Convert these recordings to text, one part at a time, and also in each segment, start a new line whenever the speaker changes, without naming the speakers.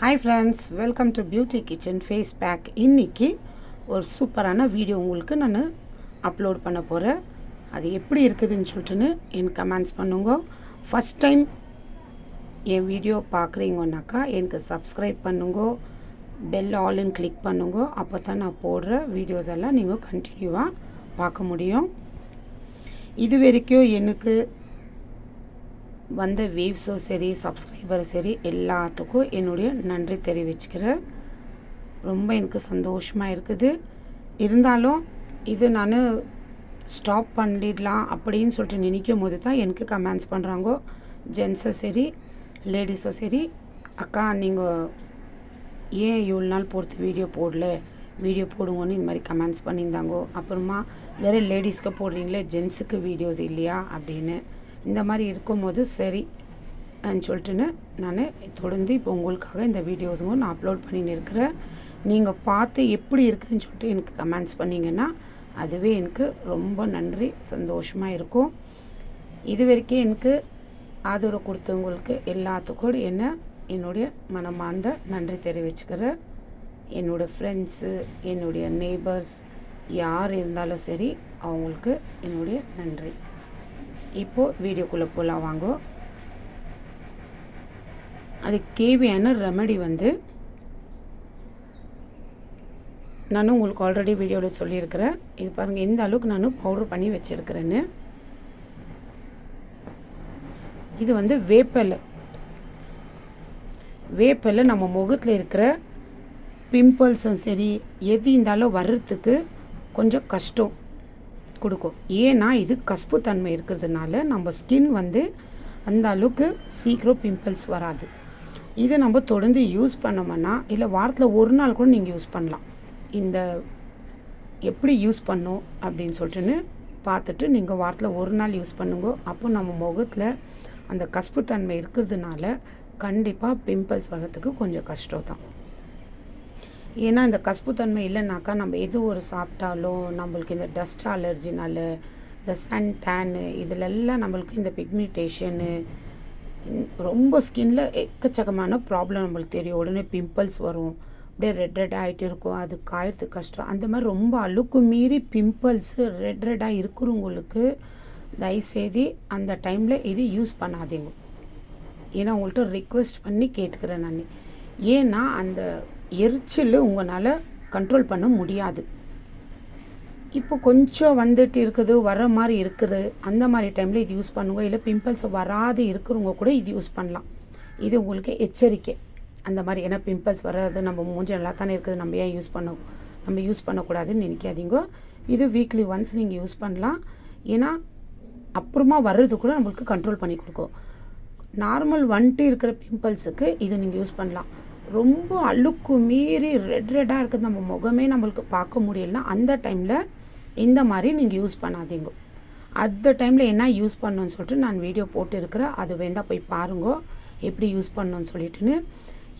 Hi friends, welcome to beauty kitchen face pack. இன்றைக்கி ஒரு சூப்பரான வீடியோ உங்களுக்கு நான் அப்லோட் பண்ண போகிறேன். அது எப்படி இருக்குதுன்னு சொல்லிட்டுன்னு எனக்கு கமெண்ட்ஸ் பண்ணுங்க. ஃபஸ்ட் டைம் என் வீடியோ பார்க்குறீங்கன்னாக்கா எனக்கு சப்ஸ்கிரைப் பண்ணுங்க, பெல் ஆல்னு கிளிக் பண்ணுங்க. அப்போ தான் நான் போடுற வீடியோஸ் எல்லாம் நீங்கள் கண்டினியூவாக பார்க்க முடியும். இது வரைக்கும் எனக்கு வந்த வேவ்ஸோ சரி, சப்ஸ்கிரைபரும் சரி, எல்லாத்துக்கும் என்னுடைய நன்றி தெரிவிச்சுக்கிறேன். ரொம்ப எனக்கு சந்தோஷமாக இருக்குது. இருந்தாலும் இது நான் ஸ்டாப் பண்ணிடலாம் அப்படின்னு சொல்லிட்டு நினைக்கும் போது தான் எனக்கு கமெண்ட்ஸ் பண்ணுறாங்க. ஜென்ஸும் சரி, லேடிஸும் சரி, அக்கா நீங்கள் ஏன் இவ்வளோ நாள் பொறுத்து வீடியோ போடுங்கன்னு இந்த மாதிரி கமெண்ட்ஸ் பண்ணியிருந்தாங்கோ. அப்புறமா வேறு லேடிஸ்க்கு போடுறீங்களே, ஜென்ஸுக்கு வீடியோஸ் இல்லையா அப்படின்னு. இந்த மாதிரி இருக்கும்போது சரி சொல்லிட்டுன்னு நான் தொடர்ந்து இப்போ உங்களுக்காக இந்த வீடியோஸுங்க நான் அப்லோட் பண்ணின்னு இருக்கிறேன். நீங்கள் பார்த்து எப்படி இருக்குதுன்னு சொல்லிட்டு எனக்கு கமெண்ட்ஸ் பண்ணிங்கன்னா அதுவே எனக்கு ரொம்ப நன்றி, சந்தோஷமாக இருக்கும். இது வரைக்கும் எனக்கு ஆதரவு கொடுத்தவங்களுக்கு எல்லாத்துக்கும் என்னுடைய மனமார்ந்த நன்றி தெரிவிச்சுக்கிறேன். என்னோடய ஃப்ரெண்ட்ஸு, என்னுடைய நெய்பர்ஸ் யார் இருந்தாலும் சரி, அவங்களுக்கு என்னுடைய நன்றி. இப்போது வீடியோக்குள்ளே போகலாம் வாங்க. அதுக்கு தேவையான ரெமெடி நான் உங்களுக்கு ஆல்ரெடி வீடியோவில் சொல்லியிருக்கிறேன். இது பாருங்கள், எந்த அளவுக்கு நான் பவுடர் பண்ணி வச்சுருக்கிறேன்னு. இது வேப்பிலை நம்ம முகத்தில் இருக்கிற பிம்பிள்ஸும் சரி எது இருந்தாலும் வர்றதுக்கு கொஞ்சம் கஷ்டம் கொடுக்கும். ஏன்னா இது கசப்பு தன்மை இருக்கிறதுனால நம்ம ஸ்கின் அந்த அளவுக்கு சீக்கிரம் பிம்பிள்ஸ் வராது. இதை நம்ம தொடர்ந்து யூஸ் பண்ணோம்னா, இல்லை வாரத்தில் ஒரு நாள் கூட நீங்கள் யூஸ் பண்ணலாம். இந்த எப்படி யூஸ் பண்ணோம் அப்படின்னு சொல்லிட்டுன்னு பார்த்துட்டு நீங்கள் வாரத்தில் ஒரு நாள் யூஸ் பண்ணுங்க. அப்போ நம்ம முகத்தில் அந்த கசப்பு தன்மை இருக்கிறதுனால கண்டிப்பாக பிம்பிள்ஸ் வர்றதுக்கு கொஞ்சம் கஷ்டம் தான். ஏன்னா இந்த கசப்புத்தன்மை இல்லைனாக்கா நம்ம எது ஒரு சாப்பிட்டாலும் நம்மளுக்கு இந்த டஸ்ட் அலர்ஜினால, இந்த சன் டேனு, இதிலெல்லாம் நம்மளுக்கு இந்த பிக்மெண்டேஷனு, ரொம்ப ஸ்கின்னில் எக்கச்சக்கமான ப்ராப்ளம் நம்மளுக்கு தெரியும். உடனே பிம்பிள்ஸ் வரும், அப்படியே ரெட் ஆகிட்டு இருக்கும், அது காயறதுக்கு கஷ்டம். அந்த மாதிரி ரொம்ப அழுக்கு மீறி பிம்பிள்ஸு ரெட்டாக இருக்கிறவங்களுக்கு தயவுசெய்து அந்த டைமில் இது யூஸ் பண்ணாதீங்க. ஏன்னா உங்கள்கிட்ட ரிக்வெஸ்ட் பண்ணி கேட்டுக்கிறேன் நான். ஏன்னா அந்த எரிச்சல் உங்களால் கண்ட்ரோல் பண்ண முடியாது. இப்போ கொஞ்சம் இருக்குது, வர மாதிரி இருக்குது, அந்த மாதிரி டைமில் இது யூஸ் பண்ணுங்க. இல்லை பிம்பிள்ஸ் வராது இருக்கிறவங்க கூட இது யூஸ் பண்ணலாம். இது உங்களுக்கு எச்சரிக்கை அந்த மாதிரி. ஏன்னா பிம்பிள்ஸ் வராது, நம்ம மூஞ்சி நல்லா தானே இருக்குது, நம்ம யூஸ் பண்ணக்கூடாதுன்னு நினைக்காதீங்க. இது வீக்லி ஒன்ஸ் நீங்கள் யூஸ் பண்ணலாம். ஏன்னா அப்புறமா வர்றது கூட நம்மளுக்கு கண்ட்ரோல் பண்ணி கொடுக்கும். நார்மல் இருக்கிற பிம்பிள்ஸுக்கு இது நீங்கள் யூஸ் பண்ணலாம். ரொம்ப அழுக்கு மீறி ரெட்டாக இருக்குது, நம்ம முகமே நம்மளுக்கு பார்க்க முடியலன்னா அந்த டைமில் இந்த மாதிரி நீங்கள் யூஸ் பண்ணாதீங்க. அந்த டைமில் என்ன யூஸ் பண்ணணும்னு சொல்லிட்டு நான் வீடியோ போட்டு இருக்கிறேன். அது வேண்டாம் போய் பாருங்க எப்படி யூஸ் பண்ணணும்னு சொல்லிட்டுன்னு.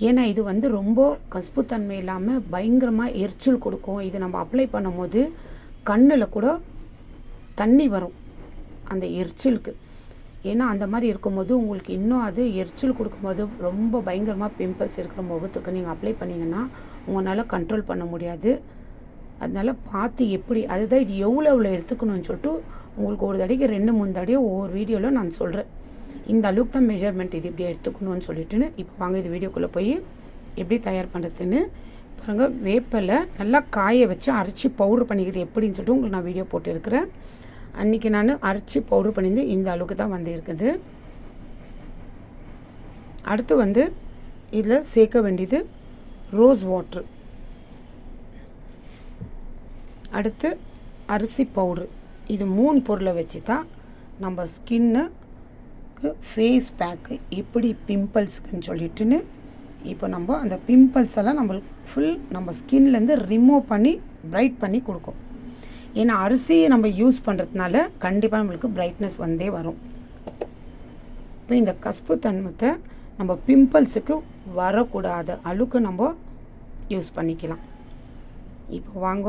ஏன்னா இது ரொம்ப கசப்புத்தன்மை இல்லாமல் பயங்கரமாக எரிச்சல் கொடுக்கும். இது நம்ம அப்ளை பண்ணும் போது கண்ணில் கூட தண்ணி வரும் அந்த எரிச்சலுக்கு. ஏன்னா அந்த மாதிரி இருக்கும்போது உங்களுக்கு இன்னும் அது எரிச்சல் கொடுக்கும்போது ரொம்ப பயங்கரமாக பிம்பிள்ஸ் இருக்கிற முகத்துக்கு நீங்கள் அப்ளை பண்ணிங்கன்னா உங்களால் கண்ட்ரோல் பண்ண முடியாது. அதனால் பார்த்து எப்படி, அதுதான் இது எவ்வளோ எடுத்துக்கணும்னு சொல்லிட்டு உங்களுக்கு ஒரு தடவைக்கு 2-3 தடவை ஒவ்வொரு வீடியோவில் நான் சொல்கிறேன். இந்த அளவுக்கு தான் மெஷர்மெண்ட், இது இப்படி எடுத்துக்கணும்னு சொல்லிட்டுன்னு. இப்போ வாங்க இது வீடியோக்குள்ளே போய் எப்படி தயார் பண்ணுறதுன்னு பாருங்கள். வேப்பிலை நல்லா காய வச்சு அரைச்சி பவுடர் பண்ணிக்கிறது எப்படின்னு சொல்லிட்டு உங்களுக்கு நான் வீடியோ போட்டுருக்கிறேன். அன்றைக்கி நான் அரைச்சி பவுடர் பண்ணியிருந்து இந்த அளவுக்கு தான் இருக்குது. அடுத்து இதில் சேர்க்க வேண்டியது ரோஸ் வாட்ரு, அடுத்து அரிசி பவுட்ரு. இது 3 பொருளை வச்சு தான் நம்ம ஸ்கின்னுக்கு ஃபேஸ் பேக்கு எப்படி பிம்பிள்ஸ்க்குன்னு சொல்லிட்டுன்னு. இப்போ நம்ம அந்த பிம்பிள்ஸ் எல்லாம் நம்மளுக்கு ஃபுல் நம்ம ஸ்கின்லேருந்து ரிமூவ் பண்ணி பிரைட் பண்ணி கொடுக்கும். ஏன்னா அரிசியை நம்ம யூஸ் பண்ணுறதுனால கண்டிப்பாக நம்மளுக்கு பிரைட்னஸ் வரும். இப்போ இந்த கசப்பு தன்மத்தை நம்ம பிம்பிள்ஸுக்கு வரக்கூடாத அளவுக்கு நம்ம யூஸ் பண்ணிக்கலாம். இப்போ வாங்க,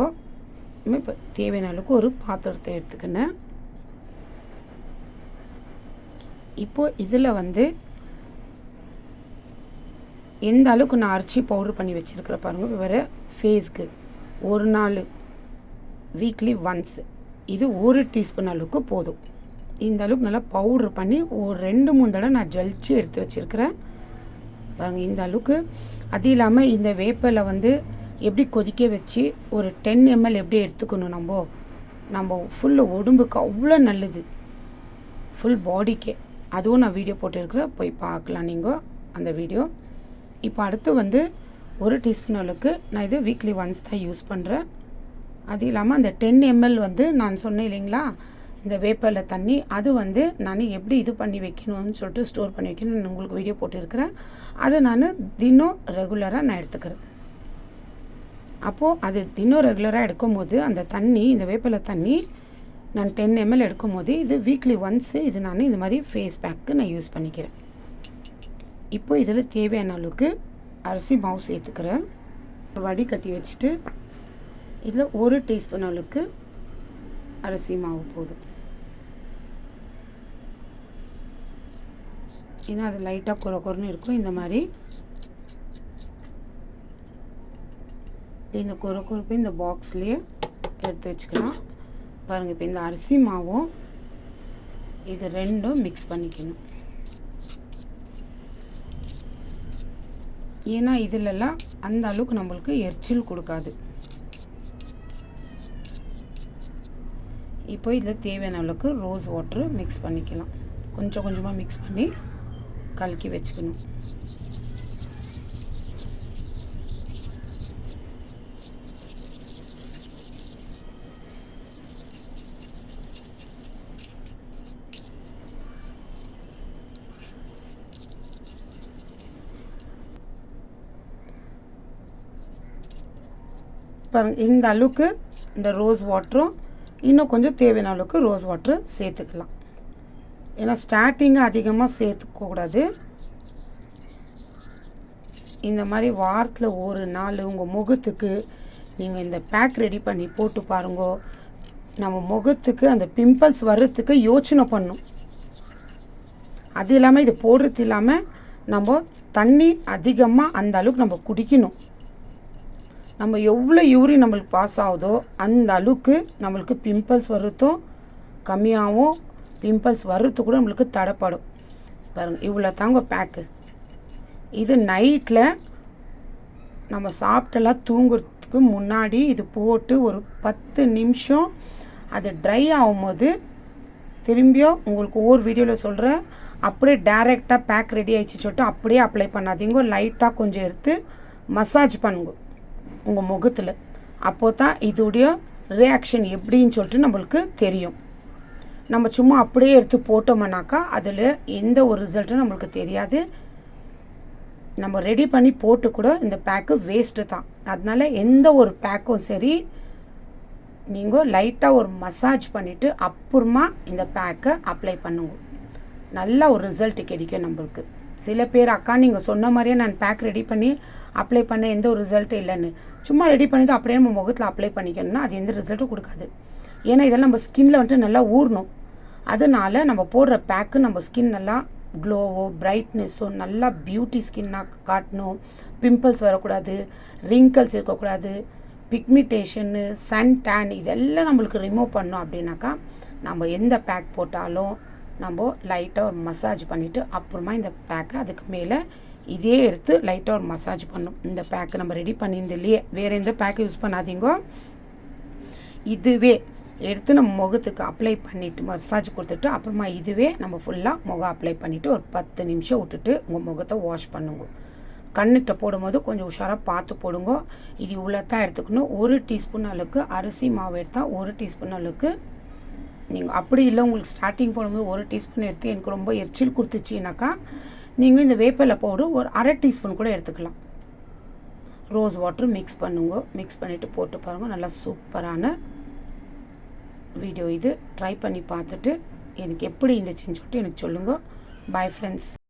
இப்போ தேவையான அளவுக்கு ஒரு பாத்திரத்தை எடுத்துக்கினேன். இப்போ இதில் எந்த அளவுக்கு நான் அரைச்சி பவுடர் பண்ணி வச்சுருக்கிற பாருங்கள். வேறு ஃபேஸ்க்கு ஒரு நாள் வீக்லி ஒன்ஸ் இது 1 டீஸ்பூன் அளவுக்கு போதும். இந்த அளவுக்கு நல்லா பவுட்ரு பண்ணி ஒரு 2-3 தடவை நான் ஜலிச்சு எடுத்து வச்சுருக்கிறேன் பாருங்கள். இந்த அளவுக்கு. அது இல்லாமல் இந்த வேப்பிலை வந்து எப்படி கொதிக்க வச்சு ஒரு 10 ml எப்படி எடுத்துக்கணும் நம்ம ஃபுல்லு உடம்புக்கு அவ்வளோ நல்லது, ஃபுல் பாடிக்கே. அதுவும் நான் வீடியோ போட்டுருக்கிறேன், போய் பார்க்கலாம் நீங்கள் அந்த வீடியோ. இப்போ அடுத்து வந்து 1 டீஸ்பூன் அளவுக்கு நான் இது வீக்லி ஒன்ஸ் தான் யூஸ் பண்ணுறேன். அது இல்லாமல் அந்த 10 ml வந்து நான் சொன்னேன் இல்லைங்களா, இந்த வேப்பிலை தண்ணி, அது வந்து நான் எப்படி இது பண்ணி வைக்கணும்னு சொல்லிட்டு ஸ்டோர் பண்ணி வைக்கணும்னு உங்களுக்கு வீடியோ போட்டிருக்கிறேன். அதை நான் தினம் ரெகுலராக நான் எடுத்துக்கிறேன். அப்போது அது தினம் ரெகுலராக எடுக்கும்போது அந்த தண்ணி, இந்த வேப்பிலை தண்ணி நான் 10 ml எடுக்கும்போது இது வீக்லி ஒன்ஸு இது நான் இந்த மாதிரி ஃபேஸ் பேக்கு நான் யூஸ் பண்ணிக்கிறேன். இப்போ இதில் தேவையான அளவுக்கு அரிசி மாவு சேர்த்துக்கிறேன். வடிகட்டி வச்சுட்டு இதில் 1 டீஸ்பூன் அளவுக்கு அரிசி மாவு போதும். ஏன்னா அது லைட்டாக குறன்னு இருக்கும். இந்த மாதிரி இந்த குறப்பு இந்த பாக்ஸ்லேயே எடுத்து வச்சுக்கலாம் பாருங்கள். இப்போ இந்த அரிசி மாவும் இது ரெண்டும் மிக்ஸ் பண்ணிக்கணும். ஏன்னா இதிலெல்லாம் அந்த அளவுக்கு நம்மளுக்கு எரிச்சல் கொடுக்காது. இப்போ இதில் தேவையான அளவுக்கு ரோஸ் வாட்டர் மிக்ஸ் பண்ணிக்கலாம். கொஞ்சம் கொஞ்சமாக மிக்ஸ் பண்ணி கலக்கி வச்சுக்கணும். பாருங்கள், இந்த அளவுக்கு இந்த ரோஸ் வாட்டரும் இன்னும் கொஞ்சம் தேவையான அளவுக்கு ரோஸ் வாட்டர் சேர்த்துக்கலாம். ஏன்னா ஸ்டார்டிங்கு அதிகமாக சேர்த்துக்கூடாது. இந்த மாதிரி வாரத்தில் ஒரு நாள் உங்கள் முகத்துக்கு நீங்கள் இந்த பேக் ரெடி பண்ணி போட்டு பாருங்க. நம்ம முகத்துக்கு அந்த பிம்பிள்ஸ் வர்றதுக்கு யோசனை பண்ணும். அது இல்லாமல் இது போடுறது இல்லாமல் நம்ம தண்ணி அதிகமாக அந்த அளவுக்கு நம்ம குடிக்கணும். நம்ம எவ்வளோ யூரின் நம்மளுக்கு பாஸ் ஆகுதோ அந்த அளவுக்கு நம்மளுக்கு பிம்பிள்ஸ் வர்றதும் கம்மியாகவும், பிம்பிள்ஸ் வர்றது கூட நம்மளுக்கு தடைப்படும். பாருங்கள், இவ்வளோ தாங்க பேக்கு. இது நைட்டில் நம்ம சாப்பிட்டெல்லாம் தூங்குறதுக்கு முன்னாடி இது போட்டு ஒரு 10 நிமிஷம் அது ட்ரை ஆகும்போது திரும்பியும் உங்களுக்கு ஒவ்வொரு வீடியோவில் சொல்கிறேன், அப்படியே டைரெக்டாக பேக் ரெடி ஆகிடுச்சு சொல்லிட்டு அப்படியே அப்ளை பண்ணாதீங்க. லைட்டாக கொஞ்சம் எடுத்து மசாஜ் பண்ணுங்க உங்கள் முகத்தில். அப்போ தான் இதோடைய ரியாக்ஷன் எப்படின்னு சொல்லிட்டு நம்மளுக்கு தெரியும். நம்ம சும்மா அப்படியே எடுத்து போட்டோம்னாக்கா அதில் எந்த ஒரு ரிசல்ட்டும் நம்மளுக்கு தெரியாது. நம்ம ரெடி பண்ணி போட்டு கூட இந்த பேக்கு வேஸ்ட்டு தான். அதனால எந்த ஒரு பேக்கும் சரி, நீங்கள் லைட்டாக ஒரு மசாஜ் பண்ணிவிட்டு அப்புறமா இந்த பேக்கை அப்ளை பண்ணுங்க. நல்ல ஒரு ரிசல்ட் கிடைக்கும் நம்மளுக்கு. சில பேர் அக்கா நீங்கள் சொன்ன மாதிரியே நான் பேக் ரெடி பண்ணி அப்ளை பண்ண எந்த ஒரு ரிசல்ட்டும் இல்லைன்னு சும்மா ரெடி பண்ணி தான் அப்படியே நம்ம முகத்தில் அப்ளை பண்ணிக்கணும்னா அது எந்த ரிசல்ட்டும் கொடுக்காது. ஏன்னா இதெல்லாம் நம்ம ஸ்கின்னில் வந்துட்டு நல்லா ஊறணும். அதனால நம்ம போடுற பேக்கு நம்ம ஸ்கின் நல்லா க்ளோவோ பிரைட்னஸோ நல்லா பியூட்டி ஸ்கின்னாக காட்டணும். பிம்பிள்ஸ் வரக்கூடாது, ரிங்கிள்ஸ் இருக்கக்கூடாது, பிக்மிட்டேஷனு, சன் டேன் இதெல்லாம் நம்மளுக்கு ரிமூவ் பண்ணோம். அப்படின்னாக்கா நம்ம எந்த பேக் போட்டாலும் நம்ம லைட்டாக ஒரு மசாஜ் பண்ணிவிட்டு அப்புறமா இந்த பேக்கை அதுக்கு மேலே இதே எடுத்து லைட்டாக ஒரு மசாஜ் பண்ணும். இந்த பேக்கு நம்ம ரெடி பண்ணியிருந்தில்லையே, வேறு எந்த பேக்கு யூஸ் பண்ணாதீங்க. இதுவே எடுத்து நம்ம முகத்துக்கு அப்ளை பண்ணிவிட்டு மசாஜ் கொடுத்துட்டு அப்புறமா இதுவே நம்ம ஃபுல்லாக முகம் அப்ளை பண்ணிவிட்டு ஒரு 10 நிமிஷம் விட்டுட்டு உங்கள் முகத்தை வாஷ் பண்ணுங்க. கண்ணுகிட்ட போடும்போது கொஞ்சம் உஷாராக பார்த்து போடுங்க. இது இவ்வளோ தான் எடுத்துக்கணும். 1 டீஸ்பூன் அளவுக்கு அரிசி மாவு எடுத்தால் 1 டீஸ்பூன் அளவுக்கு நீங்கள் அப்படி இல்லை உங்களுக்கு ஸ்டார்டிங் போடும்போது 1 டீஸ்பூன் எடுத்து எனக்கு ரொம்ப எரிச்சல் கொடுத்துச்சின்னாக்கா நீங்கள் இந்த வேப்பிலை பவுடர் ஒரு 1/2 டீஸ்பூன் கூட எடுத்துக்கலாம். ரோஸ் வாட்டர் மிக்ஸ் பண்ணுங்க. மிக்ஸ் பண்ணிவிட்டு போட்டு பாருங்கள். நல்லா சூப்பரான வீடியோ இது. ட்ரை பண்ணி பார்த்துட்டு எனக்கு எப்படி இருந்துச்சுன்னு சொல்லிட்டு எனக்கு சொல்லுங்கள். Bye friends.